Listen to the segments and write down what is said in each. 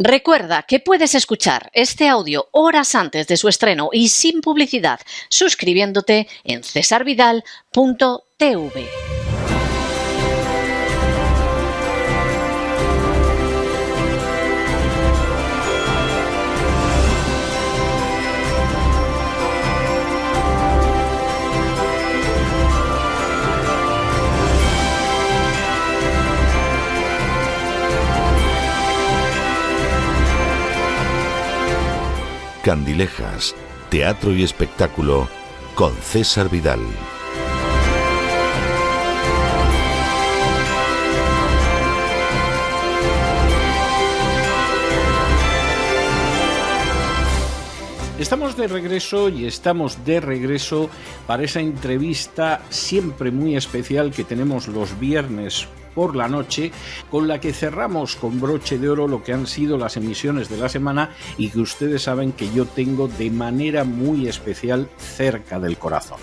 Recuerda que puedes escuchar este audio horas antes de su estreno y sin publicidad suscribiéndote en cesarvidal.tv. Candilejas, teatro y espectáculo con César Vidal. Estamos de regreso para esa entrevista siempre muy especial que tenemos los viernes por la noche, con la que cerramos con broche de oro lo que han sido las emisiones de la semana y que ustedes saben que yo tengo de manera muy especial cerca del corazón.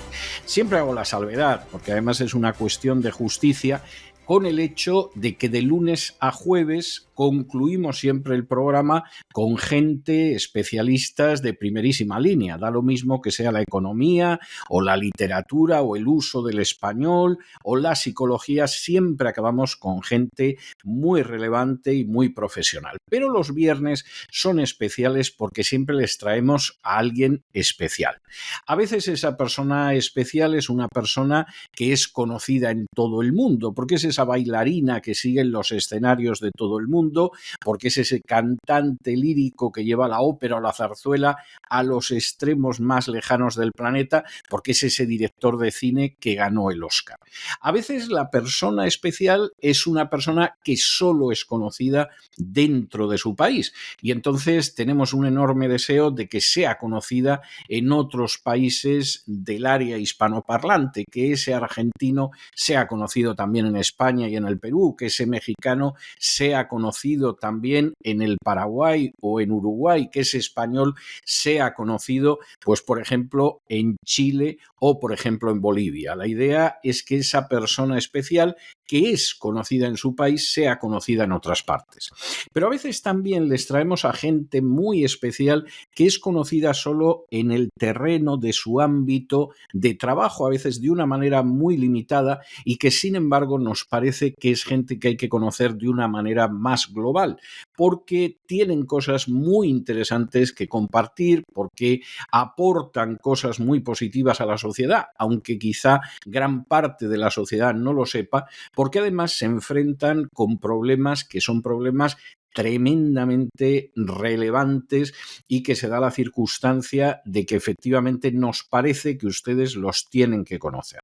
Siempre hago la salvedad, porque además es una cuestión de justicia, con el hecho de que de lunes a jueves concluimos siempre el programa con gente, especialistas de primerísima línea. Da lo mismo que sea la economía o la literatura o el uso del español o la psicología, siempre acabamos con gente muy relevante y muy profesional. Pero los viernes son especiales porque siempre les traemos a alguien especial. A veces esa persona especial es una persona que es conocida en todo el mundo, porque es esa bailarina que sigue en los escenarios de todo el mundo, porque es ese cantante lírico que lleva la ópera o la zarzuela a los extremos más lejanos del planeta, porque es ese director de cine que ganó el Oscar. A veces la persona especial es una persona que solo es conocida dentro de su país y entonces tenemos un enorme deseo de que sea conocida en otros países del área hispanoparlante, que ese argentino sea conocido también en España y en el Perú, que ese mexicano sea conocido también en el Paraguay o en Uruguay, que ese español sea conocido, pues por ejemplo, en Chile o por ejemplo en Bolivia. La idea es que esa persona especial que es conocida en su país sea conocida en otras partes. Pero a veces también les traemos a gente muy especial que es conocida solo en el terreno de su ámbito de trabajo, a veces de una manera muy limitada y que sin embargo nos parece que es gente que hay que conocer de una manera más global, porque tienen cosas muy interesantes que compartir, porque aportan cosas muy positivas a la sociedad, aunque quizá gran parte de la sociedad no lo sepa, porque además se enfrentan con problemas que son problemas tremendamente relevantes y que se da la circunstancia de que efectivamente nos parece que ustedes los tienen que conocer.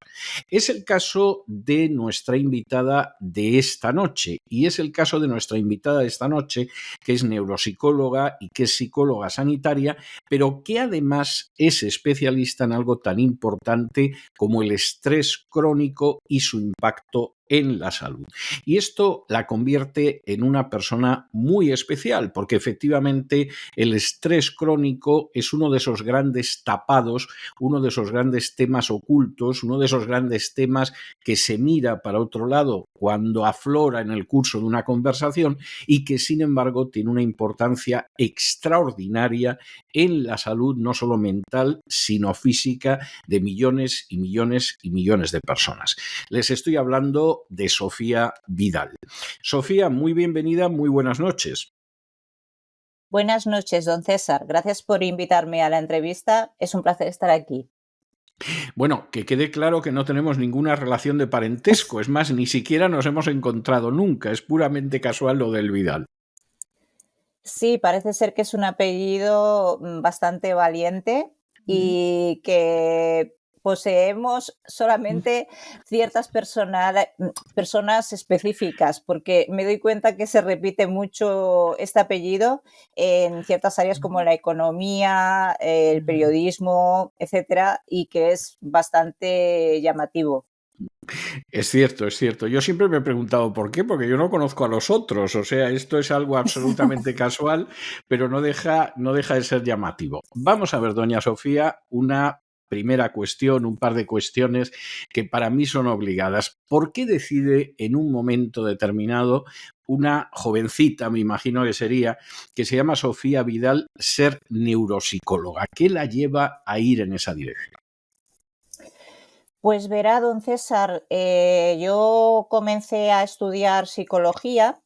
Es el caso de nuestra invitada de esta noche y es el caso de nuestra invitada de esta noche que es neuropsicóloga y que es psicóloga sanitaria, pero que además es especialista en algo tan importante como el estrés crónico y su impacto en la salud. Y esto la convierte en una persona muy especial, porque efectivamente el estrés crónico es uno de esos grandes tapados, uno de esos grandes temas ocultos, uno de esos grandes temas que se mira para otro lado cuando aflora en el curso de una conversación y que sin embargo tiene una importancia extraordinaria en la salud no solo mental, sino física de millones y millones y millones de personas. Les estoy hablando de Sofía Vidal. Sofía, muy bienvenida, muy buenas noches. Buenas noches, don César. Gracias por invitarme a la entrevista. Es un placer estar aquí. Bueno, que quede claro que no tenemos ninguna relación de parentesco. Es más, ni siquiera nos hemos encontrado nunca. Es puramente casual lo del Vidal. Sí, parece ser que es un apellido bastante valiente y que poseemos solamente ciertas personas específicas, porque me doy cuenta que se repite mucho este apellido en ciertas áreas como la economía, el periodismo, etcétera, y que es bastante llamativo. Es cierto, es cierto. Yo siempre me he preguntado por qué, porque yo no conozco a los otros. O sea, esto es algo absolutamente casual, pero no deja de ser llamativo. Vamos a ver, doña Sofía, una primera cuestión, un par de cuestiones que para mí son obligadas. ¿Por qué decide en un momento determinado una jovencita, me imagino que sería, que se llama Sofía Vidal, ser neuropsicóloga? ¿Qué la lleva a ir en esa dirección? Pues verá, don César, yo comencé a estudiar psicología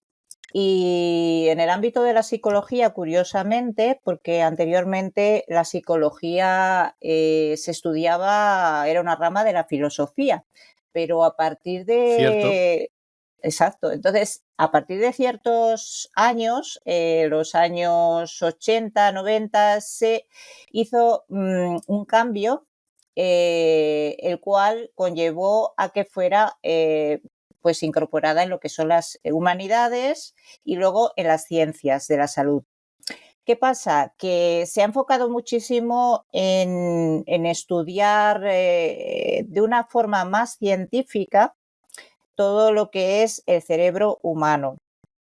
y en el ámbito de la psicología, curiosamente, porque anteriormente la psicología se estudiaba, era una rama de la filosofía, pero a partir ¿Cierto? de... Exacto. Entonces, a partir de ciertos años, los años 80, 90, se hizo un cambio, el cual conllevó a que fuera pues incorporada en lo que son las humanidades y luego en las ciencias de la salud. ¿Qué pasa? Que se ha enfocado muchísimo en estudiar de una forma más científica todo lo que es el cerebro humano.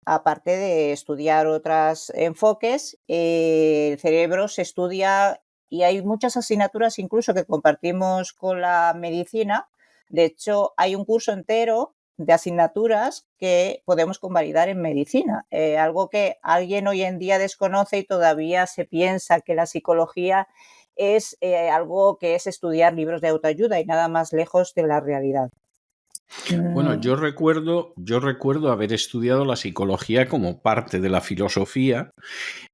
Aparte de estudiar otros enfoques, el cerebro se estudia y hay muchas asignaturas incluso que compartimos con la medicina. De hecho, hay un curso entero de asignaturas que podemos convalidar en medicina, algo que alguien hoy en día desconoce y todavía se piensa que la psicología es algo que es estudiar libros de autoayuda y nada más lejos de la realidad. Bueno, yo recuerdo haber estudiado la psicología como parte de la filosofía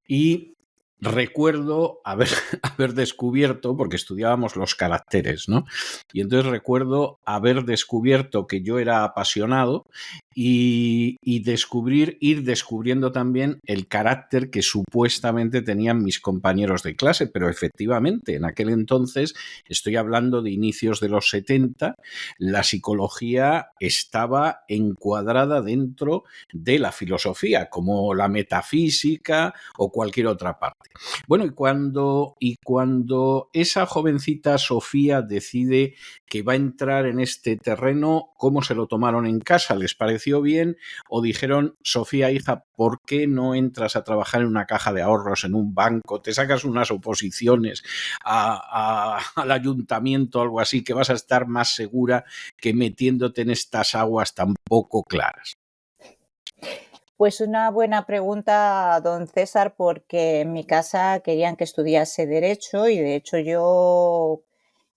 y recuerdo haber descubierto, porque estudiábamos los caracteres, ¿no? Y entonces recuerdo haber descubierto que yo era apasionado y ir descubriendo también el carácter que supuestamente tenían mis compañeros de clase, pero efectivamente en aquel entonces, estoy hablando de inicios de los 70, la psicología estaba encuadrada dentro de la filosofía, como la metafísica o cualquier otra parte. Bueno, y cuando esa jovencita Sofía decide que va a entrar en este terreno, ¿cómo se lo tomaron en casa? ¿Les pareció bien o dijeron, Sofía, hija, ¿por qué no entras a trabajar en una caja de ahorros, en un banco, te sacas unas oposiciones al ayuntamiento o algo así, que vas a estar más segura que metiéndote en estas aguas tan poco claras? Pues una buena pregunta, don César, porque en mi casa querían que estudiase Derecho y de hecho yo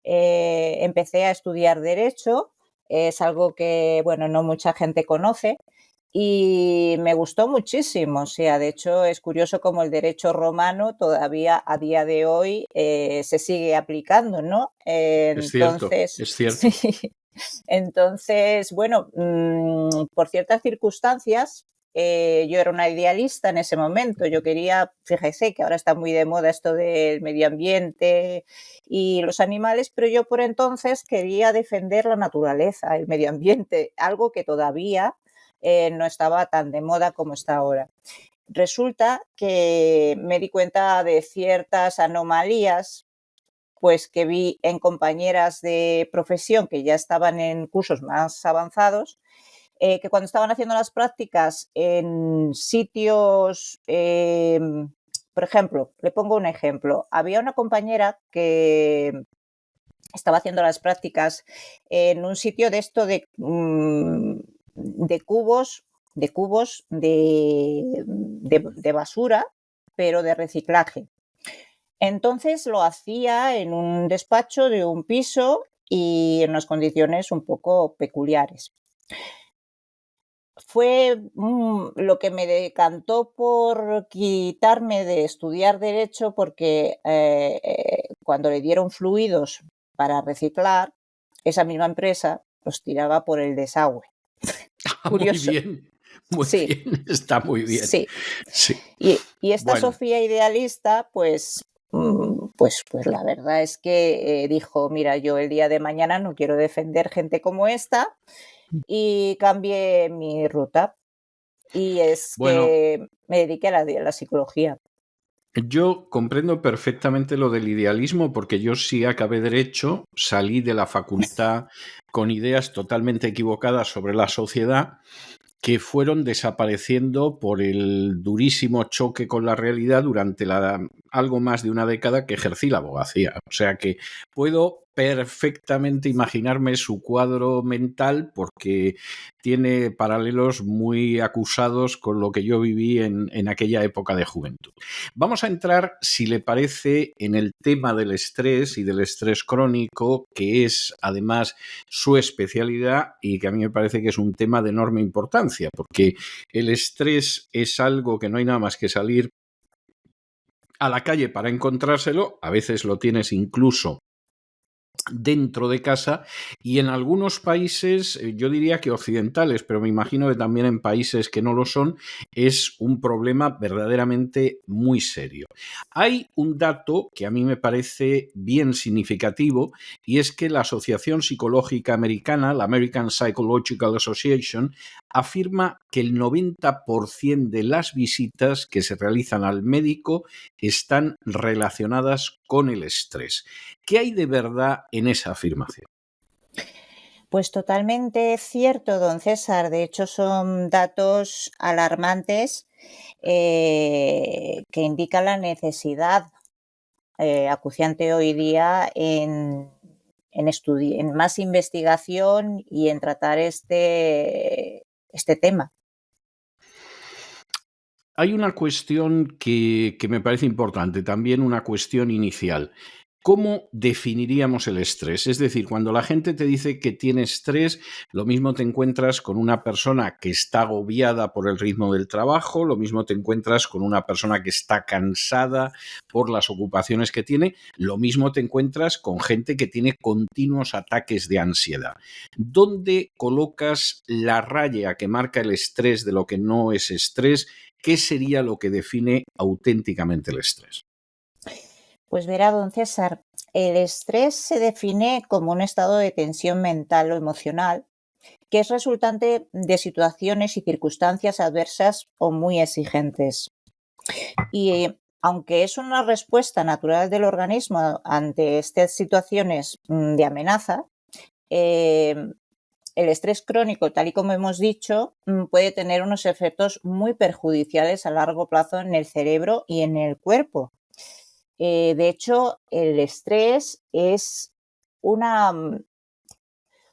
empecé a estudiar Derecho. Es algo que, bueno, no mucha gente conoce y me gustó muchísimo. O sea, de hecho es curioso cómo el derecho romano todavía a día de hoy se sigue aplicando, ¿no? Es cierto, Entonces, es cierto. sí. Entonces, bueno, por ciertas circunstancias, yo era una idealista en ese momento. Yo quería, fíjese que ahora está muy de moda esto del medio ambiente y los animales, pero yo por entonces quería defender la naturaleza, el medio ambiente, algo que todavía no estaba tan de moda como está ahora. Resulta que me di cuenta de ciertas anomalías pues que vi en compañeras de profesión que ya estaban en cursos más avanzados, que cuando estaban haciendo las prácticas en sitios, por ejemplo, le pongo un ejemplo, había una compañera que estaba haciendo las prácticas en un sitio de esto de cubos de basura, pero de reciclaje. Entonces lo hacía en un despacho de un piso y en unas condiciones un poco peculiares. Fue lo que me decantó por quitarme de estudiar Derecho porque cuando le dieron fluidos para reciclar, esa misma empresa los tiraba por el desagüe. Muy Curioso. bien, muy Sí, bien, está muy bien. sí. Sí. Y esta Bueno, Sofía idealista, pues la verdad es que dijo, mira, yo el día de mañana no quiero defender gente como esta y cambié mi ruta. Y es bueno, que me dediqué a la psicología. yo comprendo perfectamente lo del idealismo porque yo sí acabé Derecho, salí de la facultad con ideas totalmente equivocadas sobre la sociedad que fueron desapareciendo por el durísimo choque con la realidad durante algo más de una década que ejercí la abogacía. O sea que puedo perfectamente imaginarme su cuadro mental porque tiene paralelos muy acusados con lo que yo viví en aquella época de juventud. Vamos a entrar, si le parece, en el tema del estrés y del estrés crónico, que es además su especialidad y que a mí me parece que es un tema de enorme importancia, porque el estrés es algo que no hay nada más que salir a la calle para encontrárselo, a veces lo tienes incluso dentro de casa, y en algunos países, yo diría que occidentales, pero me imagino que también en países que no lo son, es un problema verdaderamente muy serio. Hay un dato que a mí me parece bien significativo, y es que la Asociación Psicológica Americana, la American Psychological Association, afirma que el 90% de las visitas que se realizan al médico están relacionadas con el estrés. ¿Qué hay de verdad en esa afirmación? Pues totalmente cierto, don César. De hecho, son datos alarmantes que indican la necesidad acuciante hoy día en más investigación y en tratar este tema. Hay una cuestión que me parece importante, también una cuestión inicial. ¿Cómo definiríamos el estrés? Es decir, cuando la gente te dice que tiene estrés, lo mismo te encuentras con una persona que está agobiada por el ritmo del trabajo, lo mismo te encuentras con una persona que está cansada por las ocupaciones que tiene, lo mismo te encuentras con gente que tiene continuos ataques de ansiedad. ¿Dónde colocas la raya que marca el estrés de lo que no es estrés? ¿Qué sería lo que define auténticamente el estrés? Pues verá, don César, el estrés se define como un estado de tensión mental o emocional que es resultante de situaciones y circunstancias adversas o muy exigentes. Y aunque es una respuesta natural del organismo ante estas situaciones de amenaza, el estrés crónico, tal y como hemos dicho, puede tener unos efectos muy perjudiciales a largo plazo en el cerebro y en el cuerpo. De hecho, el estrés es una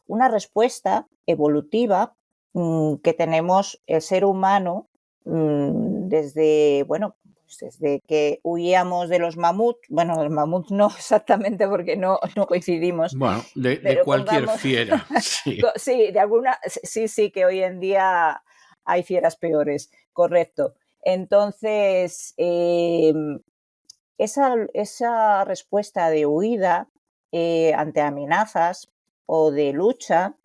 respuesta evolutiva que tenemos el ser humano desde, bueno, pues desde que huíamos de los mamuts. Bueno, los mamuts no exactamente porque no coincidimos, Bueno, de pero cualquier pongamos, fiera, sí. sí, de alguna, sí, que hoy en día hay fieras peores, correcto. Entonces, esa respuesta de huida ante amenazas o de lucha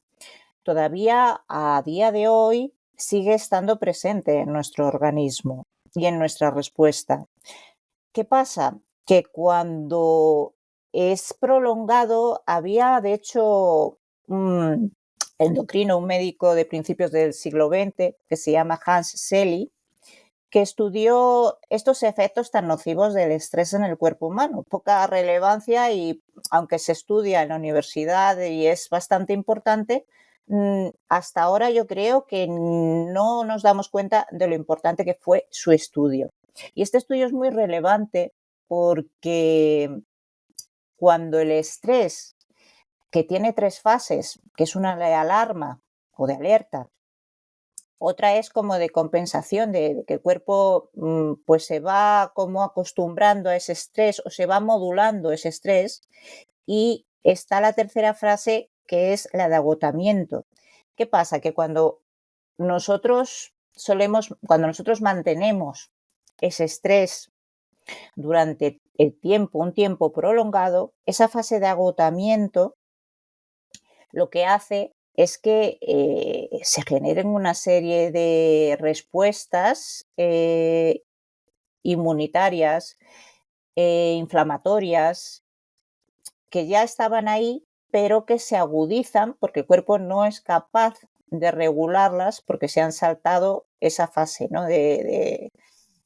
todavía a día de hoy sigue estando presente en nuestro organismo y en nuestra respuesta. ¿Qué pasa? Que cuando es prolongado, había de hecho un endocrino, un médico de principios del siglo XX que se llama Hans Selye, que estudió estos efectos tan nocivos del estrés en el cuerpo humano. Poca relevancia y aunque se estudia en la universidad y es bastante importante, hasta ahora yo creo que no nos damos cuenta de lo importante que fue su estudio. Y este estudio es muy relevante porque cuando el estrés, que tiene 3 fases, que es una de alarma o de alerta, otra es como de compensación, de que el cuerpo pues se va como acostumbrando a ese estrés o se va modulando ese estrés, y está la tercera fase que es la de agotamiento. ¿Qué pasa? Que cuando nosotros mantenemos ese estrés durante un tiempo prolongado, esa fase de agotamiento lo que hace es que se generen una serie de respuestas inmunitarias, inflamatorias, que ya estaban ahí, pero que se agudizan porque el cuerpo no es capaz de regularlas porque se han saltado esa fase, ¿no?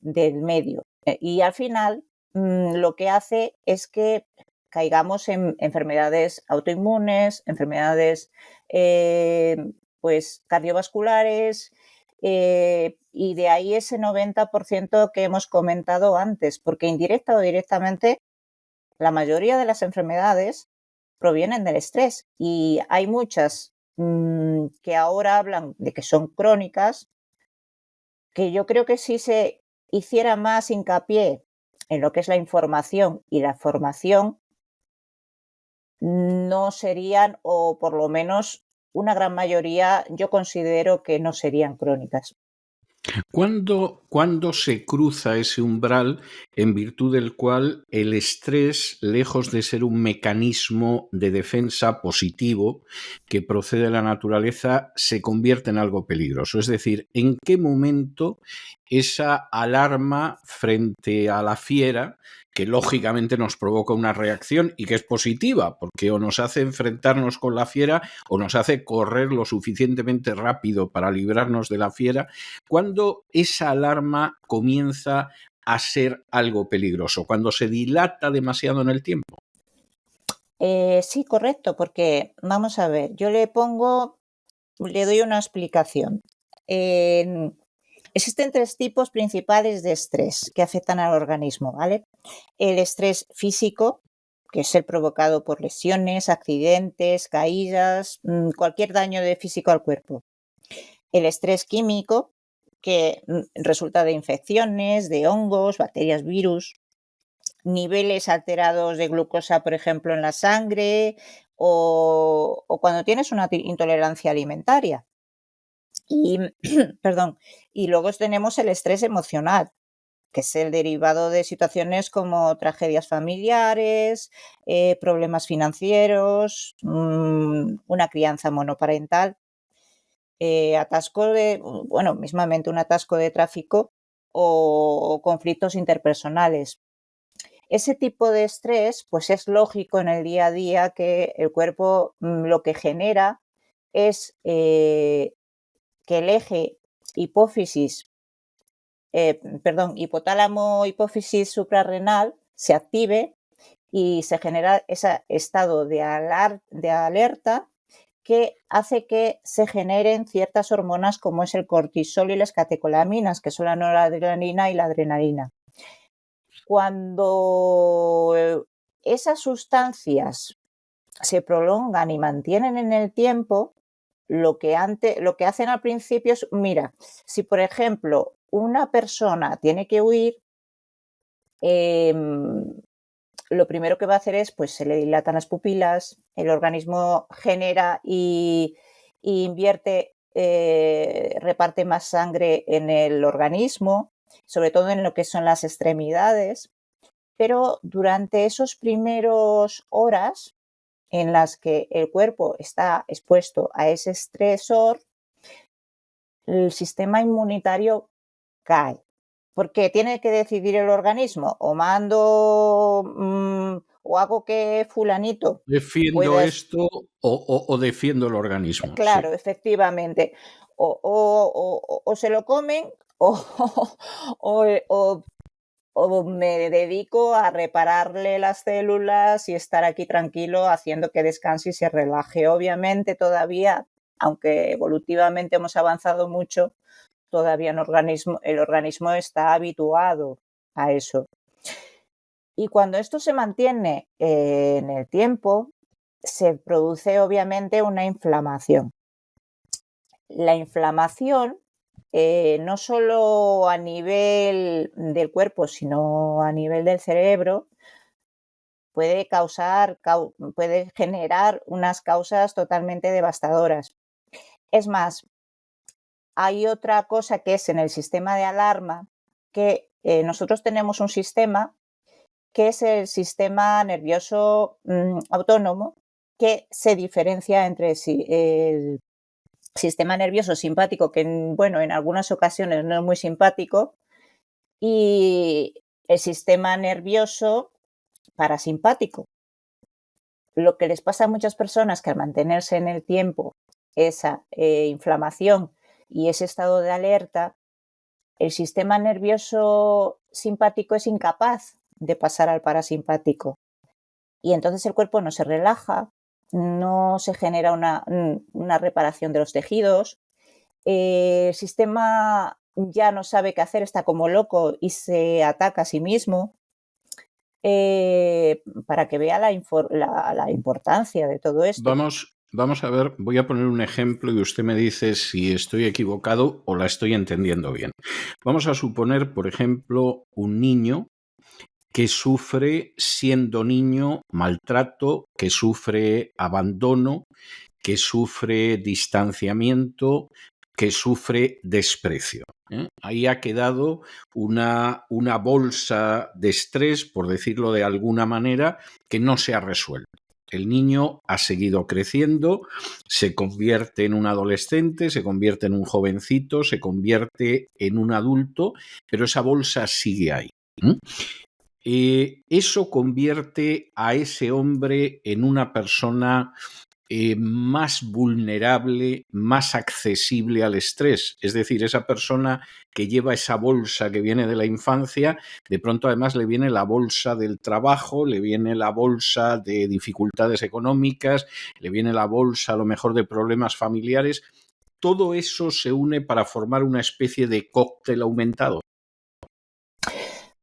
del medio. Y al final lo que hace es que caigamos en enfermedades autoinmunes, enfermedades pues cardiovasculares Y de ahí ese 90% que hemos comentado antes, porque indirecta o directamente la mayoría de las enfermedades provienen del estrés y hay muchas que ahora hablan de que son crónicas, que yo creo que si se hiciera más hincapié en lo que es la información y la formación, no serían, o por lo menos una gran mayoría, yo considero que no serían crónicas. ¿Cuándo se cruza ese umbral en virtud del cual el estrés, lejos de ser un mecanismo de defensa positivo que procede de la naturaleza, se convierte en algo peligroso? Es decir, ¿en qué momento esa alarma frente a la fiera, que lógicamente nos provoca una reacción y que es positiva, porque o nos hace enfrentarnos con la fiera o nos hace correr lo suficientemente rápido para librarnos de la fiera, cuando esa alarma comienza a ser algo peligroso? ¿Cuando se dilata demasiado en el tiempo? Sí, correcto, porque vamos a ver, yo le doy una explicación. Existen 3 tipos principales de estrés que afectan al organismo, ¿vale? El estrés físico, que es el provocado por lesiones, accidentes, caídas, cualquier daño de físico al cuerpo. El estrés químico, que resulta de infecciones, de hongos, bacterias, virus, niveles alterados de glucosa, por ejemplo, en la sangre, o cuando tienes una intolerancia alimentaria. Y, perdón, y luego tenemos el estrés emocional, que es el derivado de situaciones como tragedias familiares, problemas financieros, una crianza monoparental, mismamente un atasco de tráfico o conflictos interpersonales. Ese tipo de estrés, pues es lógico en el día a día que el cuerpo lo que genera es que el eje hipotálamo-hipófisis suprarrenal se active y se genera ese estado de alerta que hace que se generen ciertas hormonas como es el cortisol y las catecolaminas, que son la noradrenalina y la adrenalina. Cuando esas sustancias se prolongan y mantienen en el tiempo, lo que hacen al principio es, mira, si por ejemplo una persona tiene que huir, lo primero que va a hacer es, pues se le dilatan las pupilas, el organismo genera y invierte, reparte más sangre en el organismo, sobre todo en lo que son las extremidades, pero durante esos primeros horas en las que el cuerpo está expuesto a ese estresor, el sistema inmunitario cae. Porque tiene que decidir el organismo, o mando o hago que fulanito ¿Defiendo pueda... esto o defiendo el organismo? Sí. Claro, efectivamente. O se lo comen o, o, o- o me dedico a repararle las células y estar aquí tranquilo haciendo que descanse y se relaje. Obviamente todavía, aunque evolutivamente hemos avanzado mucho, todavía el organismo está habituado a eso. Y cuando esto se mantiene en el tiempo, se produce obviamente una inflamación. La inflamación, no solo a nivel del cuerpo, sino a nivel del cerebro, puede generar unas causas totalmente devastadoras. Es más, hay otra cosa que es en el sistema de alarma, que nosotros tenemos un sistema que es el sistema nervioso autónomo, que se diferencia entre sí, el sistema nervioso simpático, que en algunas ocasiones no es muy simpático, y el sistema nervioso parasimpático. Lo que les pasa a muchas personas que al mantenerse en el tiempo esa inflamación y ese estado de alerta, el sistema nervioso simpático es incapaz de pasar al parasimpático. Y entonces el cuerpo no se relaja, no se genera una reparación de los tejidos. El sistema ya no sabe qué hacer, está como loco y se ataca a sí mismo, para que vea la importancia de todo esto. Vamos a ver, voy a poner un ejemplo y usted me dice si estoy equivocado o la estoy entendiendo bien. Vamos a suponer, por ejemplo, un niño que sufre, siendo niño, maltrato, que sufre abandono, que sufre distanciamiento, que sufre desprecio. Ahí ha quedado una bolsa de estrés, por decirlo de alguna manera, que no se ha resuelto. El niño ha seguido creciendo, se convierte en un adolescente, se convierte en un jovencito, se convierte en un adulto, pero esa bolsa sigue ahí. Eso convierte a ese hombre en una persona más vulnerable, más accesible al estrés. Es decir, esa persona que lleva esa bolsa que viene de la infancia, de pronto además le viene la bolsa del trabajo, le viene la bolsa de dificultades económicas, le viene la bolsa a lo mejor de problemas familiares. Todo eso se une para formar una especie de cóctel aumentado.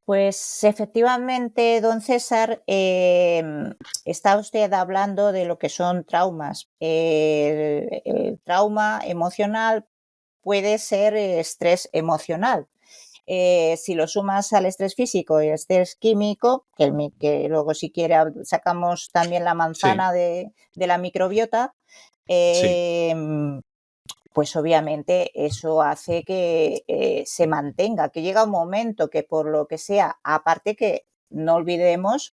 Pues efectivamente, don César, está usted hablando de lo que son traumas. El trauma emocional puede ser estrés emocional. Si lo sumas al estrés físico y al estrés químico, que luego si quiere sacamos también la manzana de la microbiota, pues obviamente eso hace que se mantenga, que llega un momento que por lo que sea, aparte que no olvidemos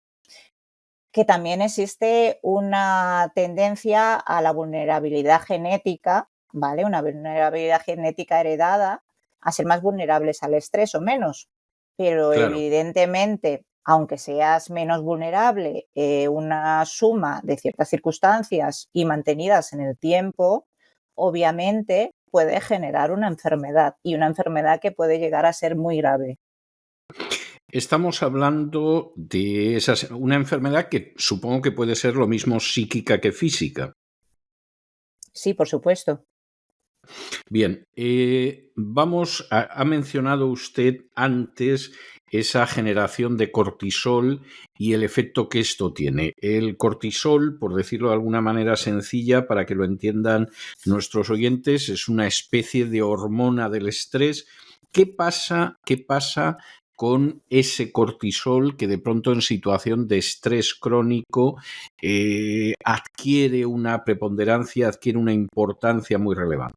que también existe una tendencia a la vulnerabilidad genética, ¿vale? Una vulnerabilidad genética heredada, a ser más vulnerables al estrés o menos. Pero Claro. evidentemente, aunque seas menos vulnerable, una suma de ciertas circunstancias y mantenidas en el tiempo, obviamente puede generar una enfermedad, y una enfermedad que puede llegar a ser muy grave. Estamos hablando de una enfermedad que supongo que puede ser lo mismo psíquica que física. Sí, por supuesto. Bien, ha mencionado usted antes esa generación de cortisol y el efecto que esto tiene. El cortisol, por decirlo de alguna manera sencilla, para que lo entiendan nuestros oyentes, es una especie de hormona del estrés. ¿Qué pasa con ese cortisol que de pronto en situación de estrés crónico adquiere una preponderancia, adquiere una importancia muy relevante?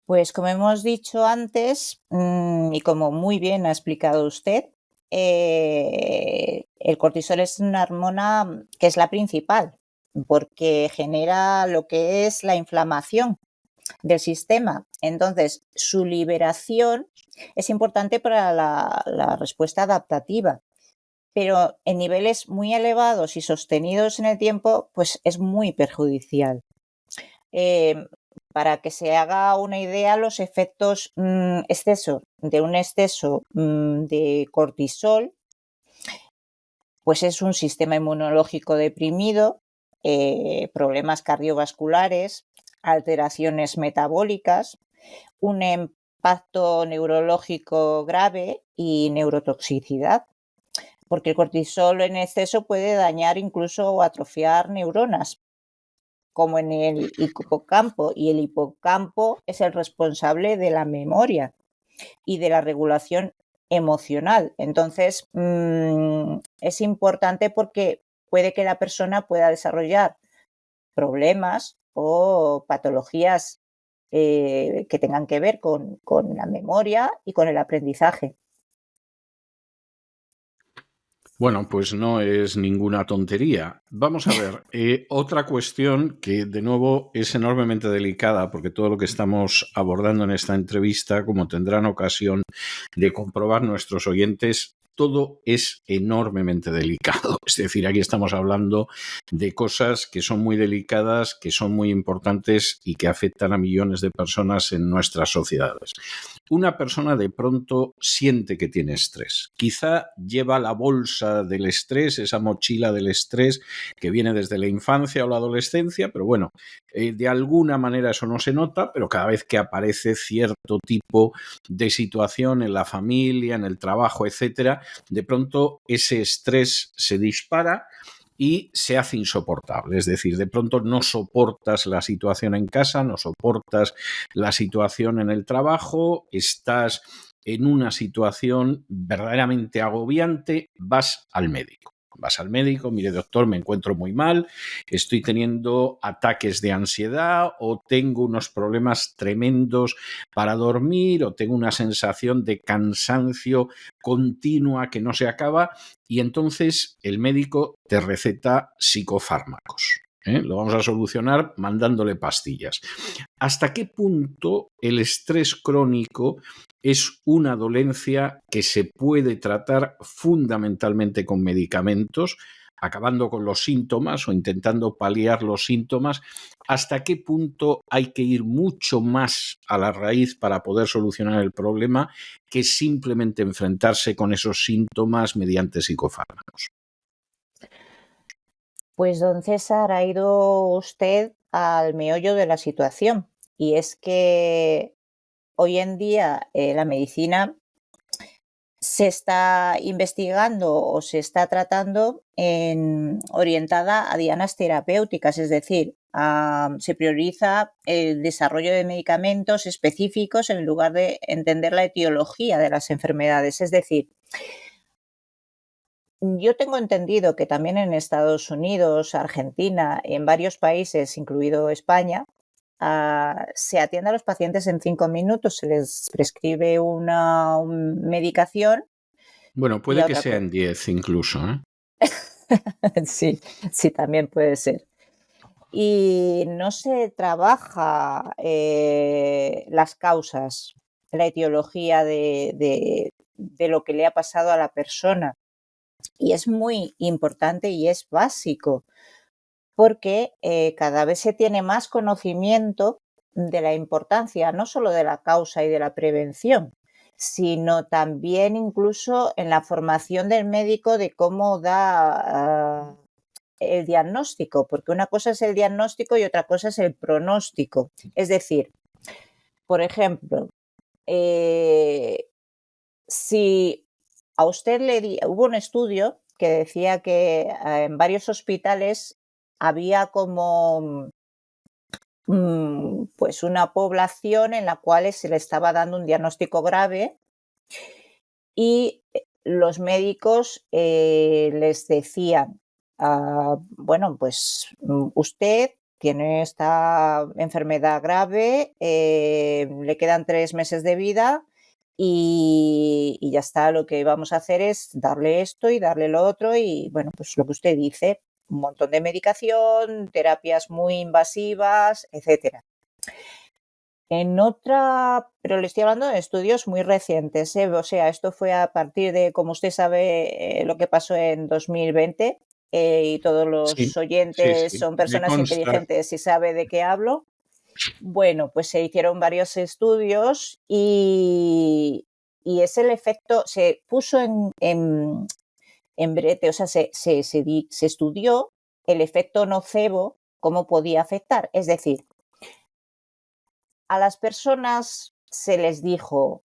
Pues como hemos dicho antes, y como muy bien ha explicado usted, el cortisol es una hormona que es la principal, porque genera lo que es la inflamación del sistema. Entonces, su liberación es importante para la respuesta adaptativa, pero en niveles muy elevados y sostenidos en el tiempo, pues es muy perjudicial. Para que se haga una idea, los efectos de un exceso de cortisol, pues es un sistema inmunológico deprimido, problemas cardiovasculares, alteraciones metabólicas, un impacto neurológico grave y neurotoxicidad, porque el cortisol en exceso puede dañar incluso o atrofiar neuronas, como en el hipocampo, y el hipocampo es el responsable de la memoria y de la regulación emocional. Entonces, es importante porque puede que la persona pueda desarrollar problemas o patologías que tengan que ver con la memoria y con el aprendizaje. Bueno, pues no es ninguna tontería. Vamos a ver, otra cuestión que de nuevo es enormemente delicada, porque todo lo que estamos abordando en esta entrevista, como tendrán ocasión de comprobar nuestros oyentes, todo es enormemente delicado. Es decir, aquí estamos hablando de cosas que son muy delicadas, que son muy importantes y que afectan a millones de personas en nuestras sociedades. una persona de pronto siente que tiene estrés. Quizá lleva la bolsa del estrés, esa mochila del estrés que viene desde la infancia o la adolescencia, pero bueno, de alguna manera eso no se nota, pero cada vez que aparece cierto tipo de situación en la familia, en el trabajo, etcétera, de pronto ese estrés se dispara y se hace insoportable. Es decir, de pronto no soportas la situación en casa, no soportas la situación en el trabajo, estás en una situación verdaderamente agobiante, vas al médico. Vas al médico, mire doctor, me encuentro muy mal, estoy teniendo ataques de ansiedad o tengo unos problemas tremendos para dormir o tengo una sensación de cansancio continua que no se acaba y entonces el médico te receta psicofármacos. Lo vamos a solucionar mandándole pastillas. ¿Hasta qué punto el estrés crónico es una dolencia que se puede tratar fundamentalmente con medicamentos, acabando con los síntomas o intentando paliar los síntomas? ¿Hasta qué punto hay que ir mucho más a la raíz para poder solucionar el problema que simplemente enfrentarse con esos síntomas mediante psicofármacos? Pues don César, ha ido usted al meollo de la situación y es que hoy en día la medicina se está investigando o se está tratando orientada a dianas terapéuticas, es decir, se prioriza el desarrollo de medicamentos específicos en lugar de entender la etiología de las enfermedades. Es decir, yo tengo entendido que también en Estados Unidos, Argentina, en varios países, incluido España, se atiende a los pacientes en 5 minutos, se les prescribe una medicación Bueno, y puede a que otra sea en 10 incluso, ¿eh? Sí, sí, también puede ser. Y no se trabaja las causas, la etiología de lo que le ha pasado a la persona. Y es muy importante y es básico, porque cada vez se tiene más conocimiento de la importancia, no solo de la causa y de la prevención, sino también incluso en la formación del médico de cómo da el diagnóstico, porque una cosa es el diagnóstico y otra cosa es el pronóstico. Es decir, por ejemplo, si a usted hubo un estudio que decía que en varios hospitales había como pues una población en la cual se le estaba dando un diagnóstico grave y los médicos les decían, bueno, pues usted tiene esta enfermedad grave, le quedan 3 meses de vida y ya está, lo que vamos a hacer es darle esto y darle lo otro y, bueno, pues lo que usted dice, un montón de medicación, terapias muy invasivas, etcétera. Pero le estoy hablando de estudios muy recientes, o sea, esto fue a partir de, como usted sabe, lo que pasó en 2020, y todos Sí, los sí, oyentes sí, son me personas consta. inteligentes y sabe de qué hablo. Bueno, pues se hicieron varios estudios y es el efecto, se puso en brete, o sea, se estudió el efecto nocebo, cómo podía afectar. Es decir, a las personas se les dijo,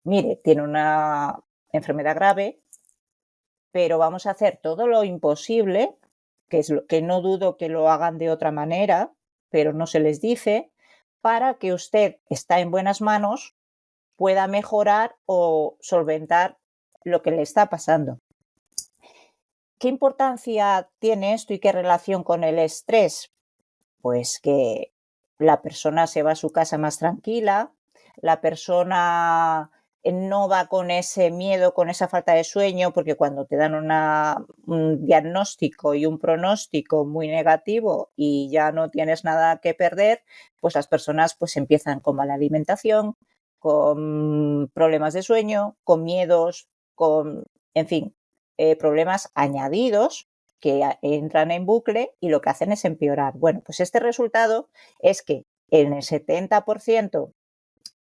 mire, tiene una enfermedad grave, pero vamos a hacer todo lo imposible, que es lo que no dudo que lo hagan de otra manera, pero no se les dice, para que usted está en buenas manos, pueda mejorar o solventar lo que le está pasando. ¿Qué importancia tiene esto y qué relación con el estrés? Pues que la persona se va a su casa más tranquila, la persona no va con ese miedo, con esa falta de sueño, porque cuando te dan un diagnóstico y un pronóstico muy negativo y ya no tienes nada que perder, pues las personas pues empiezan con mala alimentación, con problemas de sueño, con miedos, en fin, problemas añadidos que entran en bucle y lo que hacen es empeorar. Bueno, pues este resultado es que en el 70%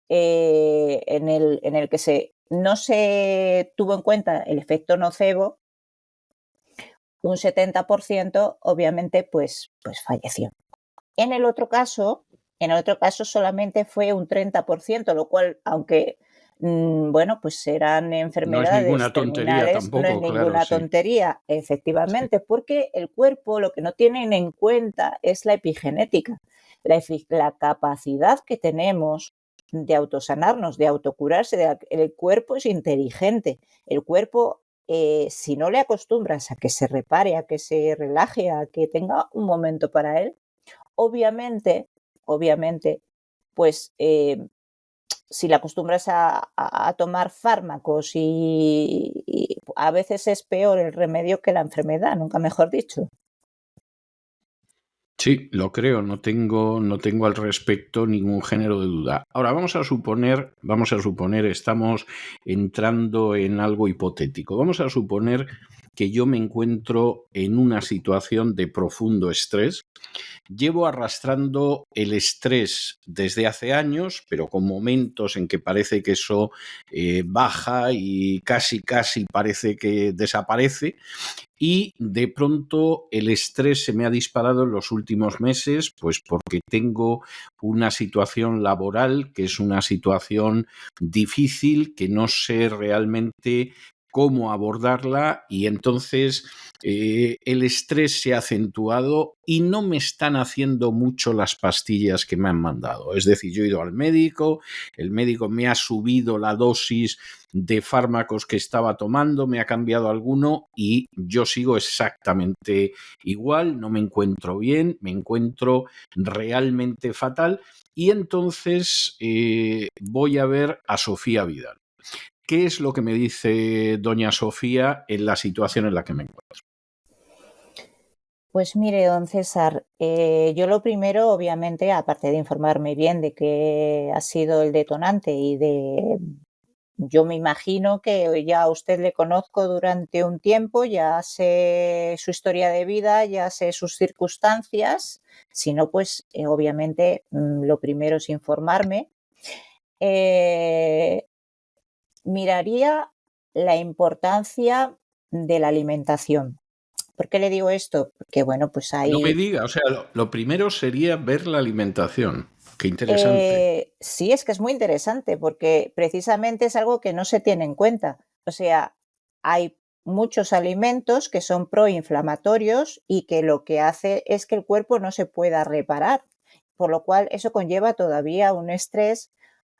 en el que no se tuvo en cuenta el efecto nocebo, un 70% obviamente pues falleció. En el otro caso solamente fue un 30%, lo cual, aunque bueno, pues eran No es enfermedades ninguna tontería terminales, no es tampoco, claro, ninguna sí. tontería, Sí. efectivamente, porque el cuerpo lo que no tienen en cuenta es la epigenética, la capacidad que tenemos de autosanarnos, de autocurarse. El cuerpo es inteligente, el cuerpo, si no le acostumbras a que se repare, a que se relaje, a que tenga un momento para él, obviamente, pues si le acostumbras a tomar fármacos y a veces es peor el remedio que la enfermedad, nunca mejor dicho. Sí, lo creo, no tengo al respecto ningún género de duda. Ahora vamos a suponer, estamos entrando en algo hipotético. Vamos a suponer que yo me encuentro en una situación de profundo estrés. Llevo arrastrando el estrés desde hace años, pero con momentos en que parece que eso baja y casi parece que desaparece. Y de pronto el estrés se me ha disparado en los últimos meses, pues porque tengo una situación laboral que es una situación difícil, que no sé realmente cómo abordarla, y entonces el estrés se ha acentuado y no me están haciendo mucho las pastillas que me han mandado. Es decir, yo he ido al médico, el médico me ha subido la dosis de fármacos que estaba tomando, me ha cambiado alguno y yo sigo exactamente igual, no me encuentro bien, me encuentro realmente fatal, y entonces voy a ver a Sofía Vidal. ¿Qué es lo que me dice doña Sofía en la situación en la que me encuentro? Pues mire, don César, yo lo primero, obviamente, aparte de informarme bien de qué ha sido el detonante yo me imagino que ya a usted le conozco durante un tiempo, ya sé su historia de vida, ya sé sus circunstancias. Si no, pues obviamente lo primero es informarme. Eh, Miraría la importancia de la alimentación. ¿Por qué le digo esto? Porque, bueno, pues No me hay... diga, o sea, lo primero sería ver la alimentación. Qué interesante. Sí, es que es muy interesante porque precisamente es algo que no se tiene en cuenta. O sea, hay muchos alimentos que son proinflamatorios y que lo que hace es que el cuerpo no se pueda reparar, por lo cual eso conlleva todavía un estrés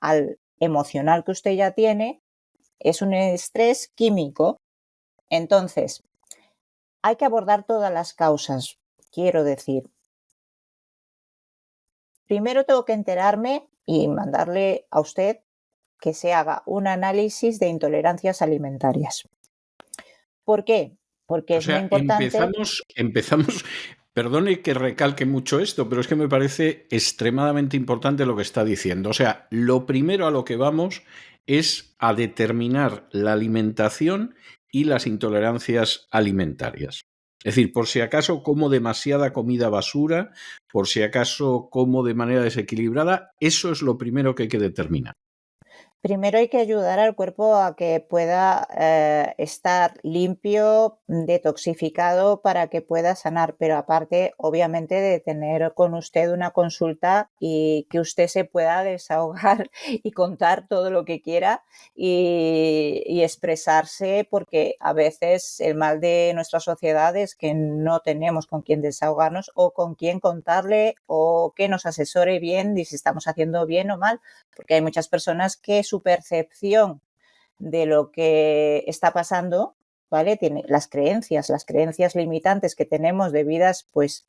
al emocional que usted ya tiene, es un estrés químico. Entonces, hay que abordar todas las causas, quiero decir. Primero tengo que enterarme y mandarle a usted que se haga un análisis de intolerancias alimentarias. ¿Por qué? Porque O es muy sea, importante. empezamos, perdone que recalque mucho esto, pero es que me parece extremadamente importante lo que está diciendo. O sea, lo primero a lo que vamos es a determinar la alimentación y las intolerancias alimentarias. Es decir, por si acaso como demasiada comida basura, por si acaso como de manera desequilibrada, eso es lo primero que hay que determinar. Primero hay que ayudar al cuerpo a que pueda estar limpio, detoxificado para que pueda sanar, pero aparte, obviamente, de tener con usted una consulta y que usted se pueda desahogar y contar todo lo que quiera y expresarse, porque a veces el mal de nuestra sociedad es que no tenemos con quién desahogarnos o con quién contarle o que nos asesore bien de si estamos haciendo bien o mal, porque hay muchas personas que su percepción de lo que está pasando, ¿vale? Tiene las creencias limitantes que tenemos debidas pues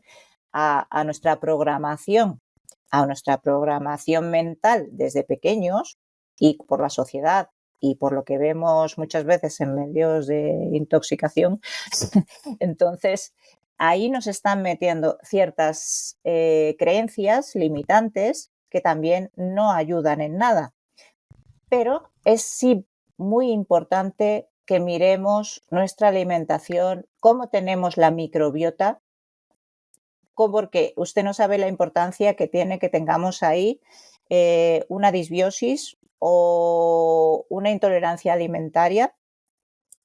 a nuestra programación mental desde pequeños y por la sociedad y por lo que vemos muchas veces en medios de intoxicación. Entonces, ahí nos están metiendo ciertas creencias limitantes que también no ayudan en nada. Pero es sí muy importante que miremos nuestra alimentación, cómo tenemos la microbiota, porque usted no sabe la importancia que tiene que tengamos ahí una disbiosis o una intolerancia alimentaria,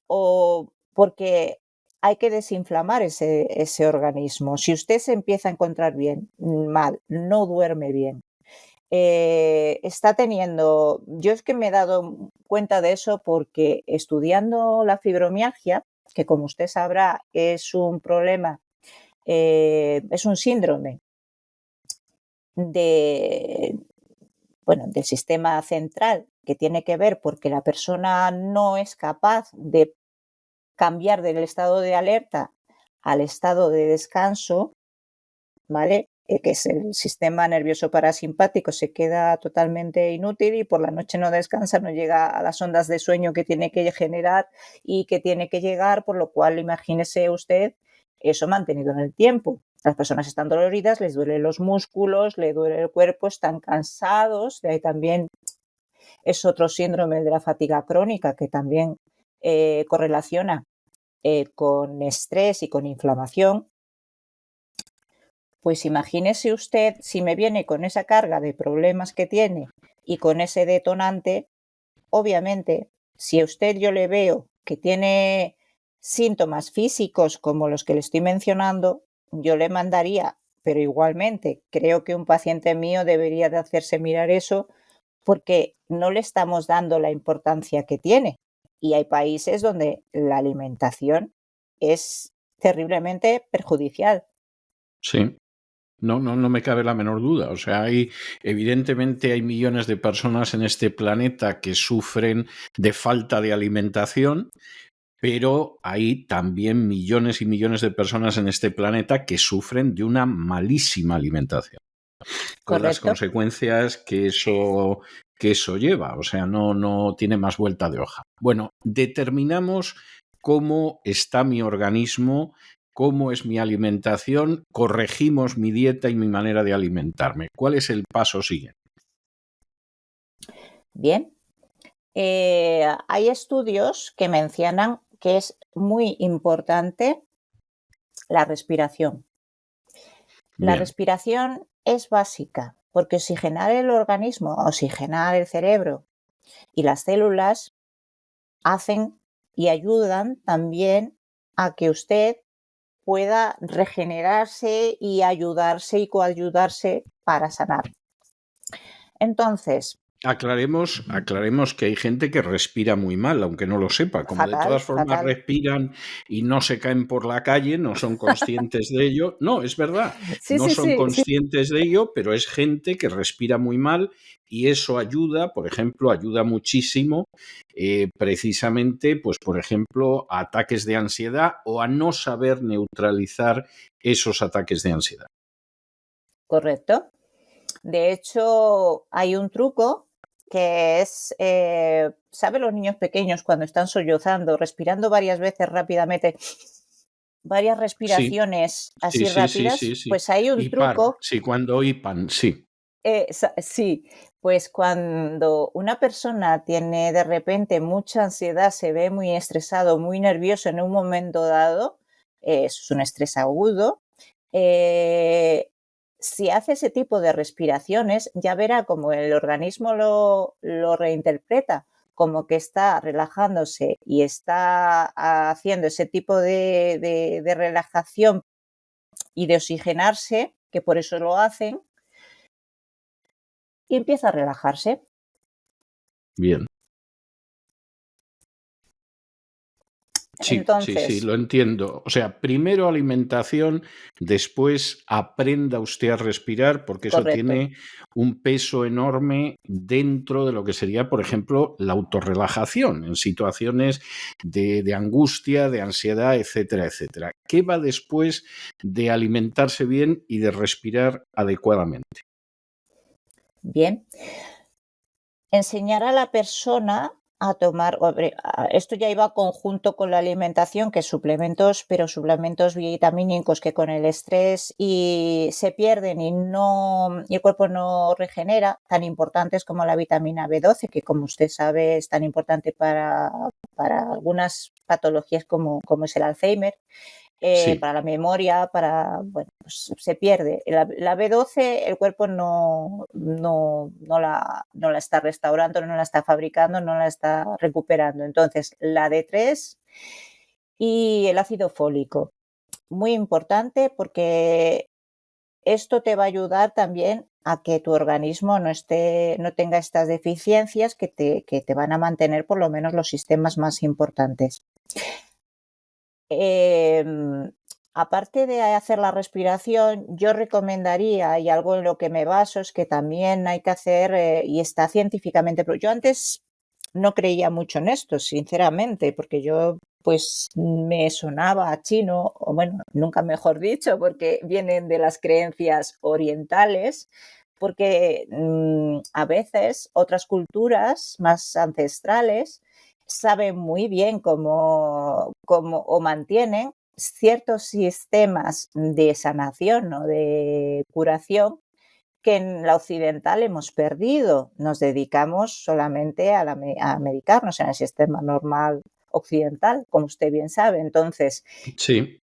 o porque hay que desinflamar ese organismo. Si usted se empieza a encontrar mal, no duerme bien, está teniendo... Yo es que me he dado cuenta de eso porque estudiando la fibromialgia, que como usted sabrá es un problema, es un síndrome del sistema central, que tiene que ver porque la persona no es capaz de cambiar del estado de alerta al estado de descanso, ¿vale? Que es el sistema nervioso parasimpático, se queda totalmente inútil y por la noche no descansa, no llega a las ondas de sueño que tiene que generar y que tiene que llegar, por lo cual imagínese usted eso mantenido en el tiempo. Las personas están doloridas, les duelen los músculos, les duele el cuerpo, están cansados, de ahí también es otro síndrome de la fatiga crónica que también correlaciona con estrés y con inflamación. Pues imagínese usted si me viene con esa carga de problemas que tiene y con ese detonante, obviamente, si a usted yo le veo que tiene síntomas físicos como los que le estoy mencionando, yo le mandaría, pero igualmente creo que un paciente mío debería de hacerse mirar eso porque no le estamos dando la importancia que tiene. Y hay países donde la alimentación es terriblemente perjudicial. Sí. No me cabe la menor duda. O sea, evidentemente hay millones de personas en este planeta que sufren de falta de alimentación, pero hay también millones y millones de personas en este planeta que sufren de una malísima alimentación, con las Correcto. consecuencias que eso lleva. O sea, no tiene más vuelta de hoja. Bueno, determinamos cómo está mi organismo, cómo es mi alimentación, corregimos mi dieta y mi manera de alimentarme. ¿Cuál es el paso siguiente? Bien. Hay estudios que mencionan que es muy importante la respiración. La Bien. respiración es básica porque oxigenar el organismo, oxigenar el cerebro y las células hacen y ayudan también a que usted pueda regenerarse y ayudarse y coayudarse para sanar. Entonces, Aclaremos que hay gente que respira muy mal, aunque no lo sepa. Como de todas formas respiran y no se caen por la calle, no son conscientes de ello. No, es verdad, no son conscientes de ello, pero es gente que respira muy mal y eso ayuda, por ejemplo, ayuda muchísimo precisamente, pues por ejemplo, a ataques de ansiedad o a no saber neutralizar esos ataques de ansiedad. Correcto. De hecho, hay un truco que es, ¿saben los niños pequeños cuando están sollozando, respirando varias veces rápidamente, varias respiraciones así rápidas? Sí. Pues hay un Hipar, truco. sí, cuando hipan, sí. Sí, pues cuando una persona tiene de repente mucha ansiedad, se ve muy estresado, muy nervioso en un momento dado, eso es un estrés agudo, si hace ese tipo de respiraciones, ya verá como el organismo lo reinterpreta, como que está relajándose y está haciendo ese tipo de relajación y de oxigenarse, que por eso lo hacen, y empieza a relajarse. Bien. Sí, Entonces, lo entiendo. O sea, primero alimentación, después aprenda usted a respirar, porque eso correcto. tiene un peso enorme dentro de lo que sería, por ejemplo, la autorrelajación en situaciones de angustia, de ansiedad, etcétera, etcétera. ¿Qué va después de alimentarse bien y de respirar adecuadamente? Bien. Enseñar a la persona a tomar, esto ya iba conjunto con la alimentación, que suplementos, pero suplementos vitamínicos que con el estrés y se pierden y el cuerpo no regenera, tan importantes como la vitamina B12, que como usted sabe es tan importante para algunas patologías como es el Alzheimer. Sí. para la memoria, bueno, pues se pierde. La B12 el cuerpo no la está restaurando, no la está fabricando, no la está recuperando. Entonces, la D3 y el ácido fólico. Muy importante porque esto te va a ayudar también a que tu organismo no tenga estas deficiencias que te van a mantener por lo menos los sistemas más importantes. Aparte de hacer la respiración, yo recomendaría, y algo en lo que me baso, es que también hay que hacer, y está científicamente, pero yo antes no creía mucho en esto, sinceramente, porque yo pues me sonaba a chino, o bueno, nunca mejor dicho, porque vienen de las creencias orientales, porque a veces otras culturas más ancestrales saben muy bien cómo o mantienen ciertos sistemas de sanación o de curación que en la occidental hemos perdido. Nos dedicamos solamente a medicarnos en el sistema normal occidental, como usted bien sabe. Entonces, Sí.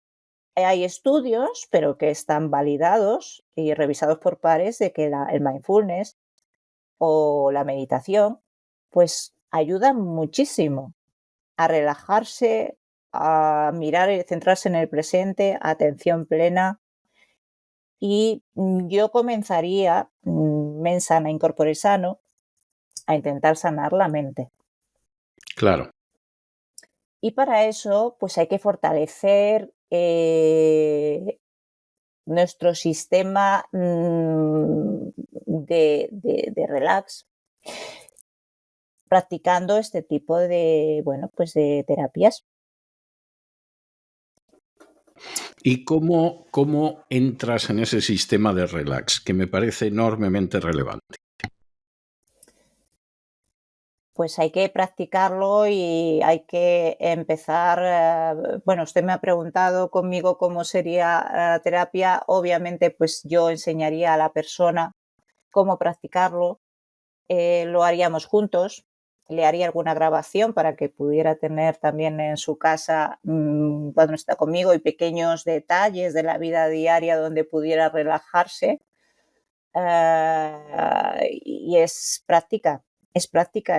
hay estudios, pero que están validados y revisados por pares, de que el mindfulness o la meditación, pues ayudan muchísimo a relajarse, a mirar y centrarse en el presente, atención plena. Y yo comenzaría, mens sana in corpore sano, a intentar sanar la mente. Claro. Y para eso, pues hay que fortalecer nuestro sistema de relax, practicando este tipo de, bueno, pues de terapias. ¿Y cómo entras en ese sistema de relax, que me parece enormemente relevante? Pues hay que practicarlo y hay que empezar, bueno, usted me ha preguntado conmigo cómo sería la terapia. Obviamente, pues yo enseñaría a la persona cómo practicarlo, lo haríamos juntos, le haría alguna grabación para que pudiera tener también en su casa, cuando está conmigo, y pequeños detalles de la vida diaria donde pudiera relajarse. Y es práctica,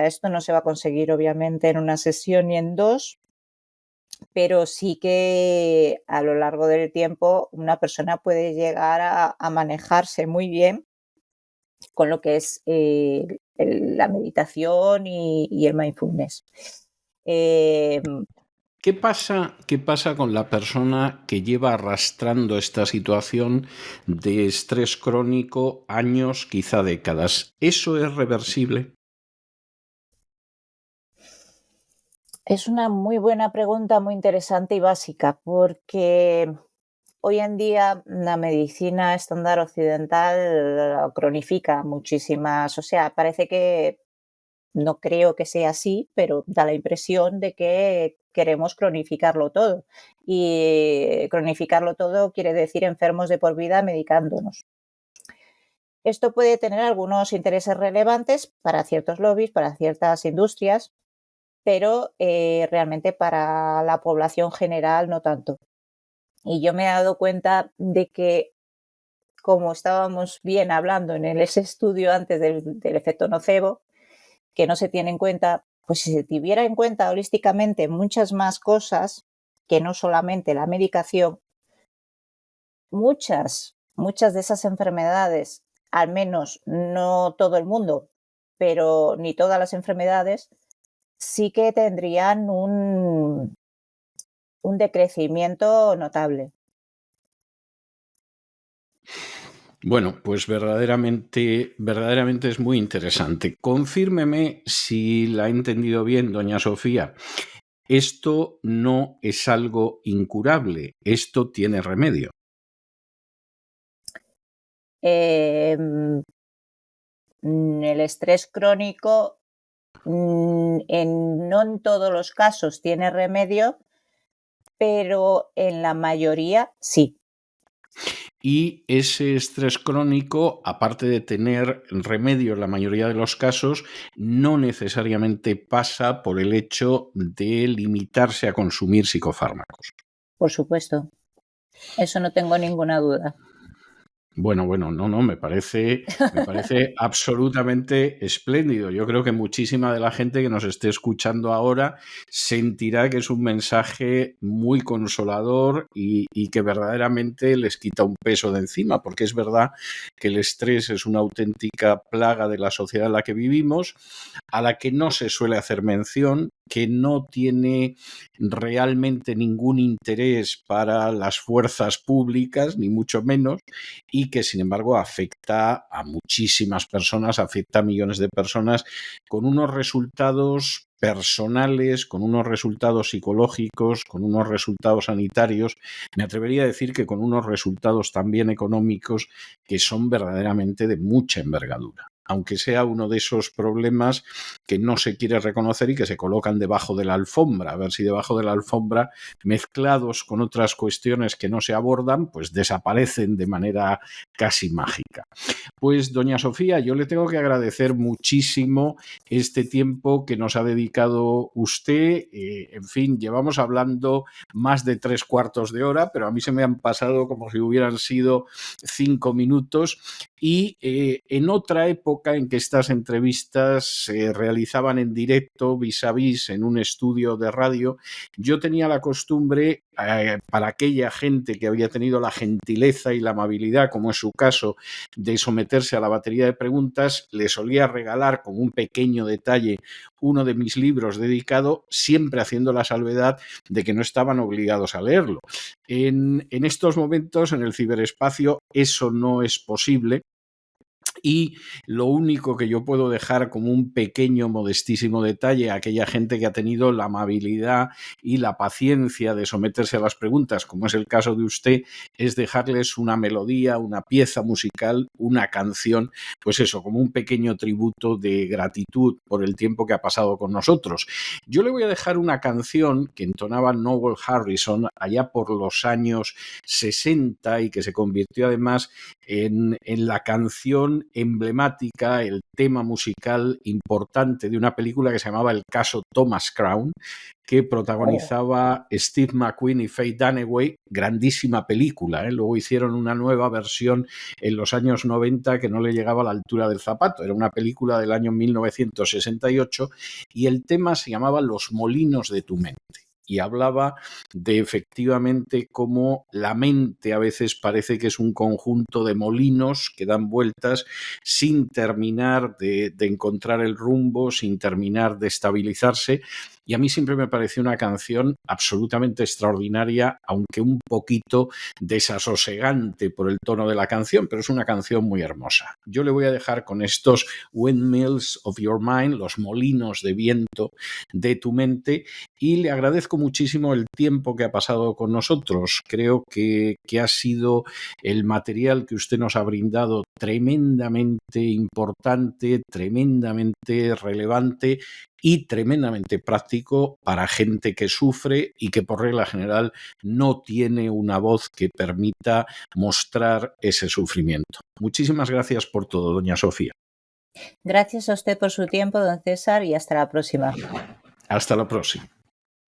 esto no se va a conseguir obviamente en una sesión ni en dos, pero sí que a lo largo del tiempo una persona puede llegar a manejarse muy bien con lo que es la meditación y el mindfulness. Em, ¿Qué pasa con la persona que lleva arrastrando esta situación de estrés crónico años, quizá décadas? ¿Eso es reversible? Es una muy buena pregunta, muy interesante y básica, porque hoy en día la medicina estándar occidental cronifica muchísimas, o sea, parece que, no creo que sea así, pero da la impresión de que queremos cronificarlo todo. Y cronificarlo todo quiere decir enfermos de por vida medicándonos. Esto puede tener algunos intereses relevantes para ciertos lobbies, para ciertas industrias, pero realmente para la población general no tanto. Y yo me he dado cuenta de que, como estábamos bien hablando en ese estudio antes del efecto nocebo, que no se tiene en cuenta, pues si se tuviera en cuenta holísticamente muchas más cosas, que no solamente la medicación, muchas de esas enfermedades, al menos no todo el mundo, pero ni todas las enfermedades, sí que tendrían un decrecimiento notable. Bueno, pues verdaderamente es muy interesante. Confírmeme si la he entendido bien, doña Sofía. Esto no es algo incurable, esto tiene remedio. El estrés crónico, no en todos los casos tiene remedio, pero en la mayoría sí. Y ese estrés crónico, aparte de tener remedio en la mayoría de los casos, no necesariamente pasa por el hecho de limitarse a consumir psicofármacos. Por supuesto. Eso no tengo ninguna duda. Bueno, no, me parece absolutamente espléndido. Yo creo que muchísima de la gente que nos esté escuchando ahora sentirá que es un mensaje muy consolador y que verdaderamente les quita un peso de encima, porque es verdad que el estrés es una auténtica plaga de la sociedad en la que vivimos, a la que no se suele hacer mención, que no tiene realmente ningún interés para las fuerzas públicas, ni mucho menos, y que sin embargo afecta a muchísimas personas, afecta a millones de personas con unos resultados personales, con unos resultados psicológicos, con unos resultados sanitarios, me atrevería a decir que con unos resultados también económicos que son verdaderamente de mucha envergadura, aunque sea uno de esos problemas que no se quiere reconocer y que se colocan debajo de la alfombra, a ver si debajo de la alfombra, mezclados con otras cuestiones que no se abordan, pues desaparecen de manera casi mágica. Pues doña Sofía, yo le tengo que agradecer muchísimo este tiempo que nos ha dedicado usted. En fin, llevamos hablando más de 3/4 de hora, pero a mí se me han pasado como si hubieran sido 5 minutos. Y en otra época en que estas entrevistas se realizaban en directo, vis a vis, en un estudio de radio, yo tenía la costumbre, para aquella gente que había tenido la gentileza y la amabilidad, como es su caso, de someterse a la batería de preguntas, le solía regalar como un pequeño detalle uno de mis libros dedicado, siempre haciendo la salvedad de que no estaban obligados a leerlo. En estos momentos, en el ciberespacio, eso no es posible. Y lo único que yo puedo dejar como un pequeño, modestísimo detalle a aquella gente que ha tenido la amabilidad y la paciencia de someterse a las preguntas, como es el caso de usted, es dejarles una melodía, una pieza musical, una canción, pues eso, como un pequeño tributo de gratitud por el tiempo que ha pasado con nosotros. Yo le voy a dejar una canción que entonaba Noel Harrison allá por los años 60 y que se convirtió además en la canción emblemática, el tema musical importante de una película que se llamaba El caso Thomas Crown, que protagonizaba Steve McQueen y Faye Dunaway, grandísima película, ¿eh? Luego hicieron una nueva versión en los años 90 que no le llegaba a la altura del zapato, era una película del año 1968 y el tema se llamaba Los molinos de tu mente. Y hablaba de efectivamente cómo la mente a veces parece que es un conjunto de molinos que dan vueltas sin terminar de encontrar el rumbo, sin terminar de estabilizarse. Y a mí siempre me pareció una canción absolutamente extraordinaria, aunque un poquito desasosegante por el tono de la canción, pero es una canción muy hermosa. Yo le voy a dejar con estos Windmills of Your Mind, los molinos de viento de tu mente, y le agradezco muchísimo el tiempo que ha pasado con nosotros. Creo que ha sido el material que usted nos ha brindado tremendamente importante, tremendamente relevante y tremendamente práctico para gente que sufre y que por regla general no tiene una voz que permita mostrar ese sufrimiento. Muchísimas gracias por todo, doña Sofía. Gracias a usted por su tiempo, don César, y hasta la próxima. Hasta la próxima.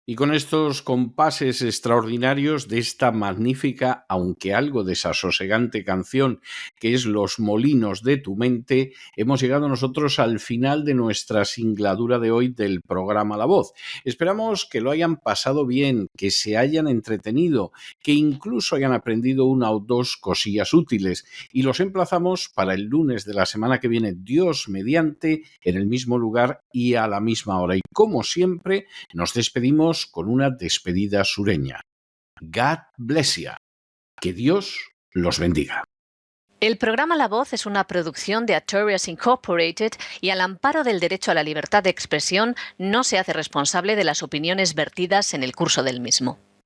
Y con estos compases extraordinarios de esta magnífica, aunque algo desasosegante canción, que es Los molinos de tu mente, hemos llegado nosotros al final de nuestra singladura de hoy del programa La Voz. Esperamos que lo hayan pasado bien, que se hayan entretenido, que incluso hayan aprendido una o dos cosillas útiles. Y los emplazamos para el lunes de la semana que viene, Dios mediante, en el mismo lugar y a la misma hora. Y como siempre, nos despedimos con una despedida sureña. God bless you. Que Dios los bendiga. El programa La Voz es una producción de Artorias Incorporated y al amparo del derecho a la libertad de expresión no se hace responsable de las opiniones vertidas en el curso del mismo.